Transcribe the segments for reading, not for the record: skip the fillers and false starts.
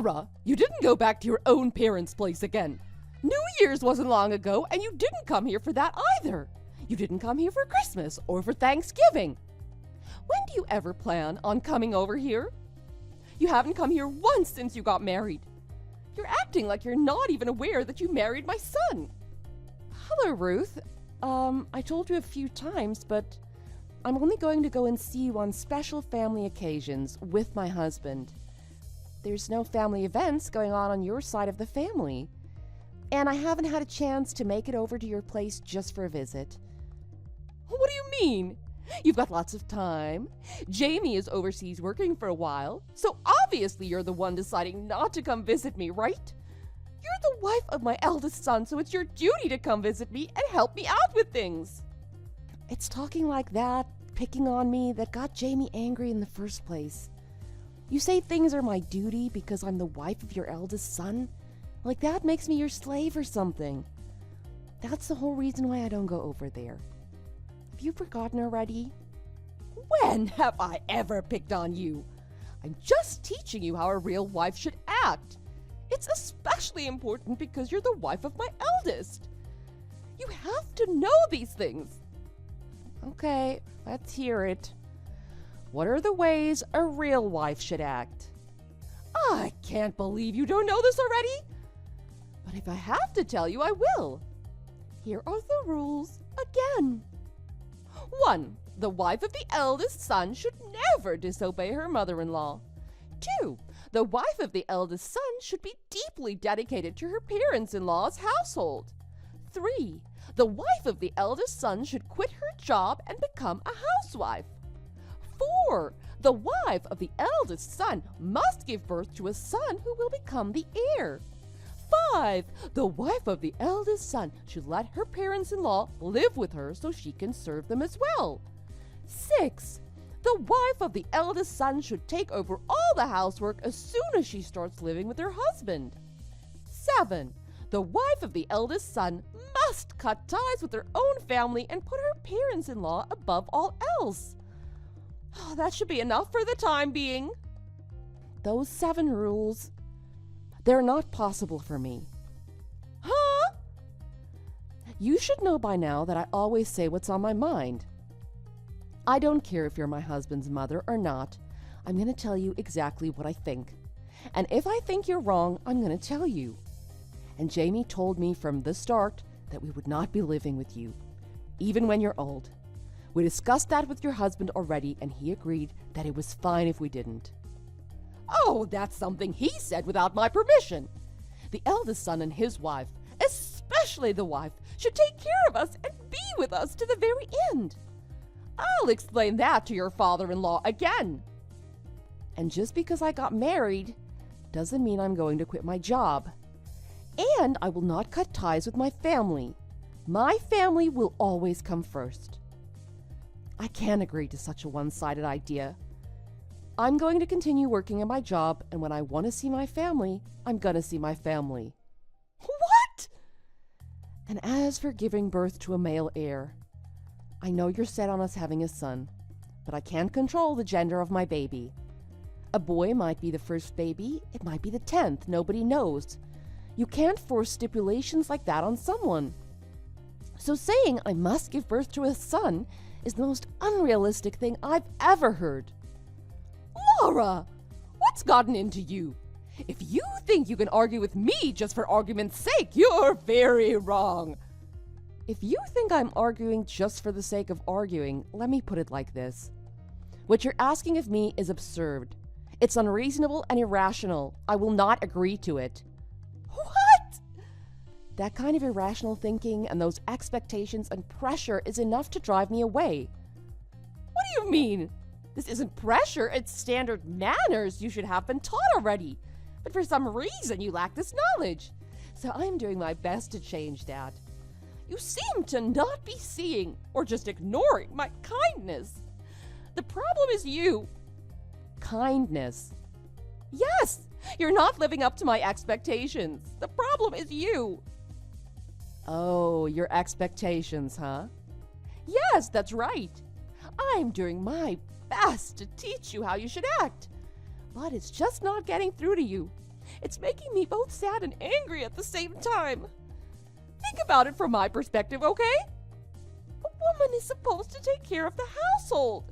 Laura, you didn't go back to your own parents' place again. New Year's wasn't long ago, and you didn't come here for that either. You didn't come here for Christmas or for Thanksgiving. When do you ever plan on coming over here? You haven't come here once since you got married. You're acting like you're not even aware that you married my son. Hello, Ruth. I told you a few times, but I'm only going to go and see you on special family occasions with my husband. There's no family events going on your side of the family. And I haven't had a chance to make it over to your place just for a visit. What do you mean? You've got lots of time. Jamie is overseas working for a while, so obviously you're the one deciding not to come visit me, right? You're the wife of my eldest son, so it's your duty to come visit me and help me out with things. It's talking like that, picking on me, that got Jamie angry in the first place. You say things are my duty because I'm the wife of your eldest son? Like that makes me your slave or something. That's the whole reason why I don't go over there. Have you forgotten already? When have I ever picked on you? I'm just teaching you how a real wife should act. It's especially important because you're the wife of my eldest. You have to know these things. Okay, let's hear it. What are the ways a real wife should act? I can't believe you don't know this already. But if I have to tell you, I will. Here are the rules again. 1. The wife of the eldest son should never disobey her mother-in-law. 2. The wife of the eldest son should be deeply dedicated to her parents-in-law's household. 3. The wife of the eldest son should quit her job and become a housewife. 4. The wife of the eldest son must give birth to a son who will become the heir. 5. The wife of the eldest son should let her parents-in-law live with her so she can serve them as well. 6. The wife of the eldest son should take over all the housework as soon as she starts living with her husband. 7. The wife of the eldest son must cut ties with her own family and put her parents-in-law above all else. Oh, that should be enough for the time being. Those 7 rules, they're not possible for me. Huh? You should know by now that I always say what's on my mind. I don't care if you're my husband's mother or not. I'm going to tell you exactly what I think. And if I think you're wrong, I'm going to tell you. And Jamie told me from the start that we would not be living with you, even when you're old. We discussed that with your husband already, and he agreed that it was fine if we didn't. Oh, that's something he said without my permission. The eldest son and his wife, especially the wife, should take care of us and be with us to the very end. I'll explain that to your father-in-law again. And just because I got married doesn't mean I'm going to quit my job. And I will not cut ties with my family. My family will always come first. I can't agree to such a one-sided idea. I'm going to continue working at my job, and when I want to see my family, I'm going to see my family. What? And as for giving birth to a male heir, I know you're set on us having a son, but I can't control the gender of my baby. A boy might be the first baby, it might be the 10th, nobody knows. You can't force stipulations like that on someone. So saying I must give birth to a son is the most unrealistic thing I've ever heard. Laura, what's gotten into you? If you think you can argue with me just for argument's sake, you're very wrong. If you think I'm arguing just for the sake of arguing, let me put it like this. What you're asking of me is absurd. It's unreasonable and irrational. I will not agree to it. What? That kind of irrational thinking and those expectations and pressure is enough to drive me away. What do you mean? This isn't pressure, it's standard manners you should have been taught already. But for some reason you lack this knowledge. So I'm doing my best to change that. You seem to not be seeing or just ignoring my kindness. The problem is you. Kindness. Yes, you're not living up to my expectations. The problem is you. Oh, your expectations, huh? Yes, that's right. I'm doing my best to teach you how you should act. But it's just not getting through to you. It's making me both sad and angry at the same time. Think about it from my perspective, okay? A woman is supposed to take care of the household.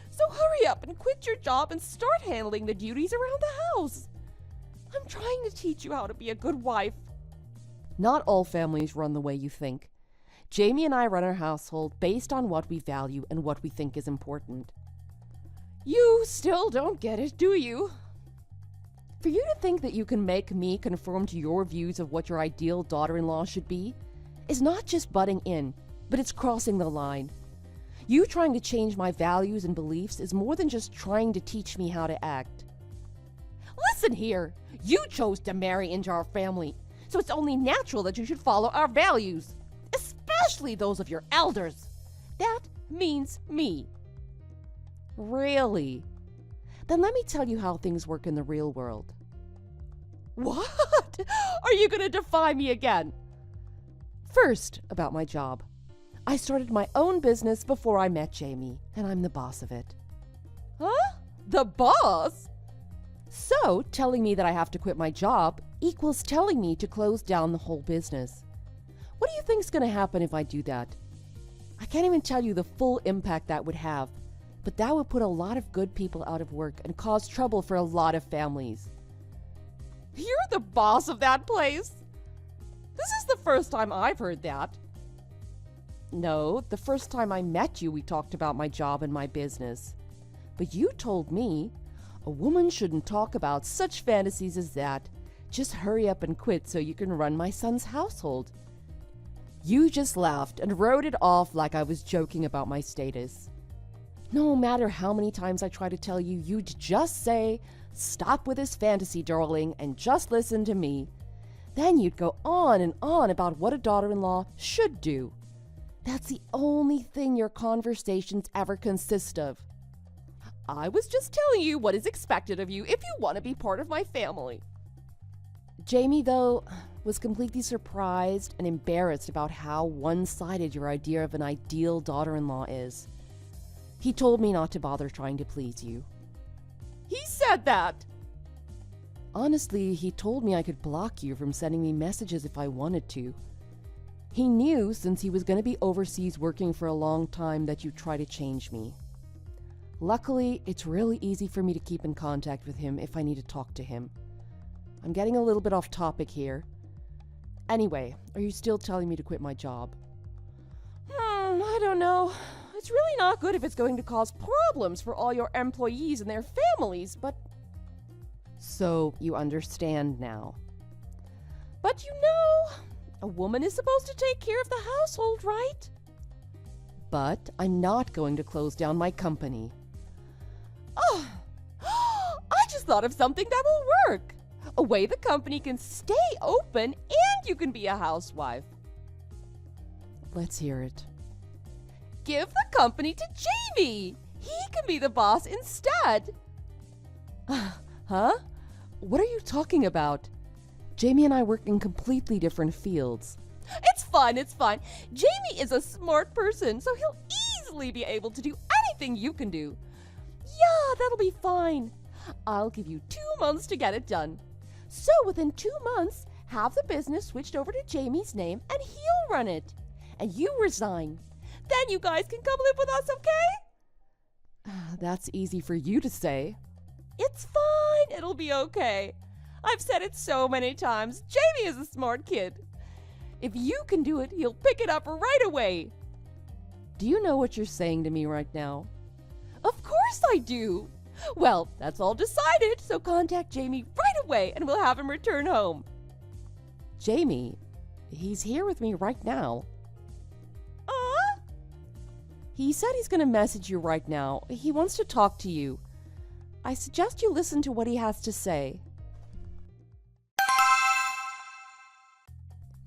So hurry up and quit your job and start handling the duties around the house. I'm trying to teach you how to be a good wife. Not all families run the way you think. Jamie and I run our household based on what we value and what we think is important. You still don't get it, do you? For you to think that you can make me conform to your views of what your ideal daughter-in-law should be is not just butting in, but it's crossing the line. You trying to change my values and beliefs is more than just trying to teach me how to act. Listen here, you chose to marry into our family, so it's only natural that you should follow our values, especially those of your elders. That means me. Really? Then let me tell you how things work in the real world. What? Are you going to defy me again? First, about my job. I started my own business before I met Jamie, and I'm the boss of it. Huh? The boss? So, telling me that I have to quit my job equals telling me to close down the whole business. What do you think's going to happen if I do that? I can't even tell you the full impact that would have, but that would put a lot of good people out of work and cause trouble for a lot of families. You're the boss of that place? This is the first time I've heard that. No, the first time I met you, we talked about my job and my business. But you told me a woman shouldn't talk about such fantasies as that. Just hurry up and quit so you can run my son's household. You just laughed and wrote it off like I was joking about my status. No matter how many times I try to tell you, you'd just say, "Stop with this fantasy, darling, and just listen to me." Then you'd go on and on about what a daughter-in-law should do. That's the only thing your conversations ever consist of. I was just telling you what is expected of you if you want to be part of my family. Jamie, though, was completely surprised and embarrassed about how one-sided your idea of an ideal daughter-in-law is. He told me not to bother trying to please you. He said that! Honestly, he told me I could block you from sending me messages if I wanted to. He knew, since he was going to be overseas working for a long time, that you'd try to change me. Luckily, it's really easy for me to keep in contact with him if I need to talk to him. I'm getting a little bit off topic here. Anyway, are you still telling me to quit my job? I don't know. It's really not good if it's going to cause problems for all your employees and their families, but... So, you understand now. But you know, a woman is supposed to take care of the household, right? But I'm not going to close down my company. Oh, I just thought of something that will work. A way the company can stay open and you can be a housewife. Let's hear it. Give the company to Jamie. He can be the boss instead. Huh? What are you talking about? Jamie and I work in completely different fields. It's fine. Jamie is a smart person, so he'll easily be able to do anything you can do. Yeah, that'll be fine. I'll give you 2 months to get it done. So within 2 months, have the business switched over to Jamie's name and he'll run it. And you resign. Then you guys can come live with us, okay? That's easy for you to say. It's fine. It'll be okay. I've said it so many times. Jamie is a smart kid. If you can do it, he'll pick it up right away. Do you know what you're saying to me right now? Of course I do. Well, that's all decided, so contact Jamie right away and we'll have him return home. Jamie? He's here with me right now. He said he's going to message you right now. He wants to talk to you. I suggest you listen to what he has to say.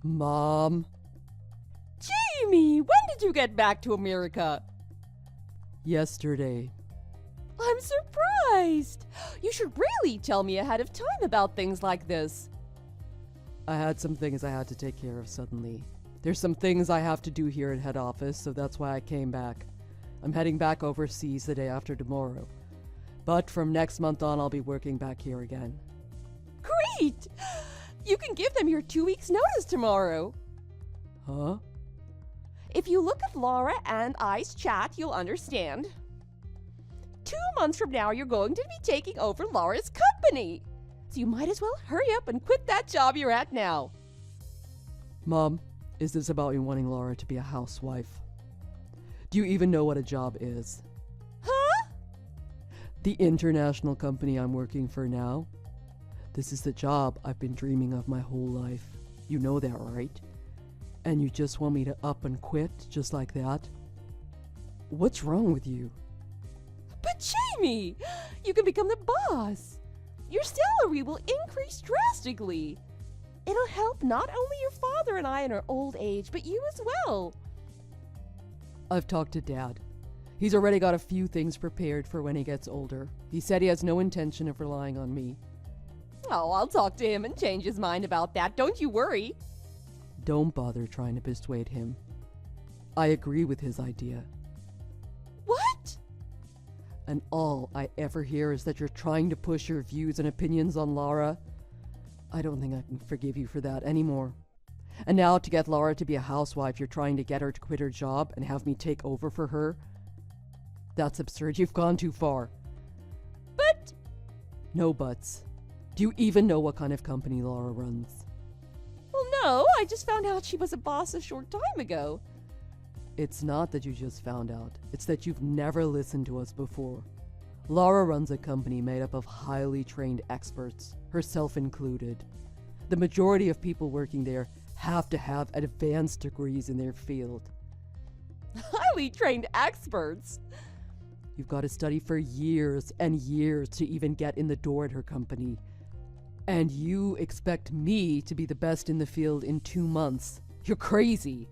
Mom? Jamie, when did you get back to America? Yesterday. I'm surprised. You should really tell me ahead of time about things like this. I had some things I had to take care of suddenly. There's some things I have to do here at head office, so that's why I came back. I'm heading back overseas the day after tomorrow. But from next month on, I'll be working back here again. Great! You can give them your 2 weeks' notice tomorrow. Huh? If you look at Laura and I's chat, you'll understand. 2 months from now, you're going to be taking over Laura's company. So you might as well hurry up and quit that job you're at now. Mom, is this about you wanting Laura to be a housewife? Do you even know what a job is? Huh? The international company I'm working for now? This is the job I've been dreaming of my whole life. You know that, right? And you just want me to up and quit just like that? What's wrong with you? But Jamie, you can become the boss. Your salary will increase drastically. It'll help not only your father and I in our old age, but you as well. I've talked to Dad. He's already got a few things prepared for when he gets older. He said he has no intention of relying on me. Oh, I'll talk to him and change his mind about that. Don't you worry. Don't bother trying to persuade him. I agree with his idea. What? And all I ever hear is that you're trying to push your views and opinions on Laura. I don't think I can forgive you for that anymore. And now to get Laura to be a housewife, you're trying to get her to quit her job and have me take over for her? That's absurd. You've gone too far. But... No buts. Do you even know what kind of company Laura runs? Well, no, I just found out she was a boss a short time ago. It's not that you just found out. It's that you've never listened to us before. Laura runs a company made up of highly trained experts, herself included. The majority of people working there have to have advanced degrees in their field. Highly trained experts? You've got to study for years and years to even get in the door at her company. And you expect me to be the best in the field in 2 months. You're crazy.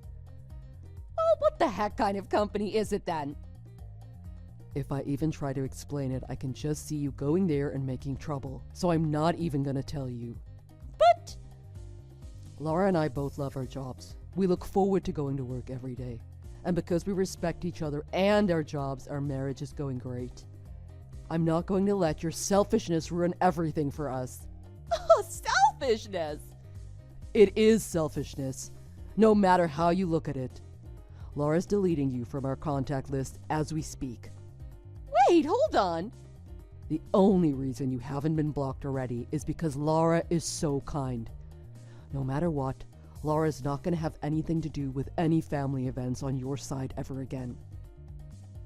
Well, what the heck kind of company is it then? If I even try to explain it, I can just see you going there and making trouble. So I'm not even gonna tell you. But... Laura and I both love our jobs. We look forward to going to work every day. And because we respect each other and our jobs, our marriage is going great. I'm not going to let your selfishness ruin everything for us. Oh, selfishness! It is selfishness, no matter how you look at it. Laura's deleting you from our contact list as we speak. Wait, hold on. The only reason you haven't been blocked already is because Laura is so kind. No matter what, Laura's not going to have anything to do with any family events on your side ever again.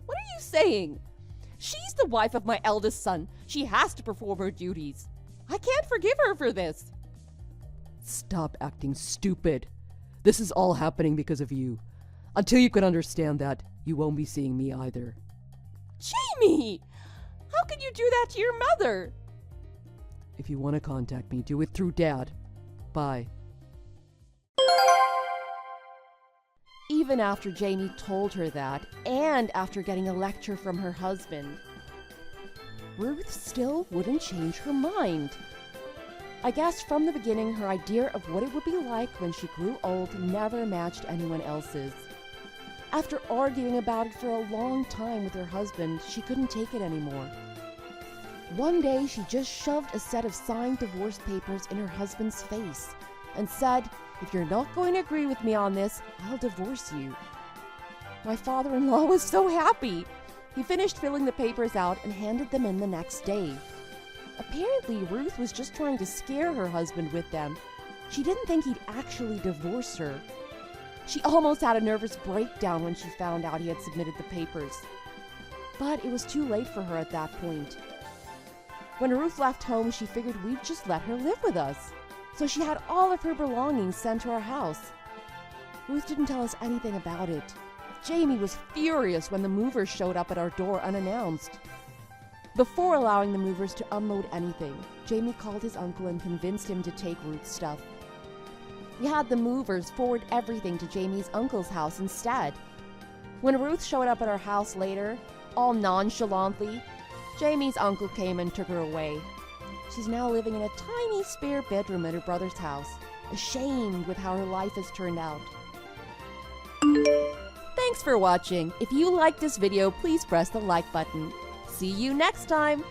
What are you saying? She's the wife of my eldest son. She has to perform her duties. I can't forgive her for this. Stop acting stupid. This is all happening because of you. Until you can understand that, you won't be seeing me either. Jamie! How can you do that to your mother? If you want to contact me, do it through Dad. Bye. Even after Jamie told her that, and after getting a lecture from her husband, Ruth still wouldn't change her mind. I guess from the beginning, her idea of what it would be like when she grew old never matched anyone else's. After arguing about it for a long time with her husband, she couldn't take it anymore. One day, she just shoved a set of signed divorce papers in her husband's face and said, "If you're not going to agree with me on this, I'll divorce you." My father-in-law was so happy. He finished filling the papers out and handed them in the next day. Apparently, Ruth was just trying to scare her husband with them. She didn't think he'd actually divorce her. She almost had a nervous breakdown when she found out he had submitted the papers. But it was too late for her at that point. When Ruth left home, she figured we'd just let her live with us. So she had all of her belongings sent to our house. Ruth didn't tell us anything about it. Jamie was furious when the movers showed up at our door unannounced. Before allowing the movers to unload anything, Jamie called his uncle and convinced him to take Ruth's stuff. We had the movers forward everything to Jamie's uncle's house instead. When Ruth showed up at our house later, all nonchalantly, Jamie's uncle came and took her away. She's now living in a tiny spare bedroom at her brother's house, ashamed with how her life has turned out. Thanks for watching. If you liked this video, please press the like button. See you next time!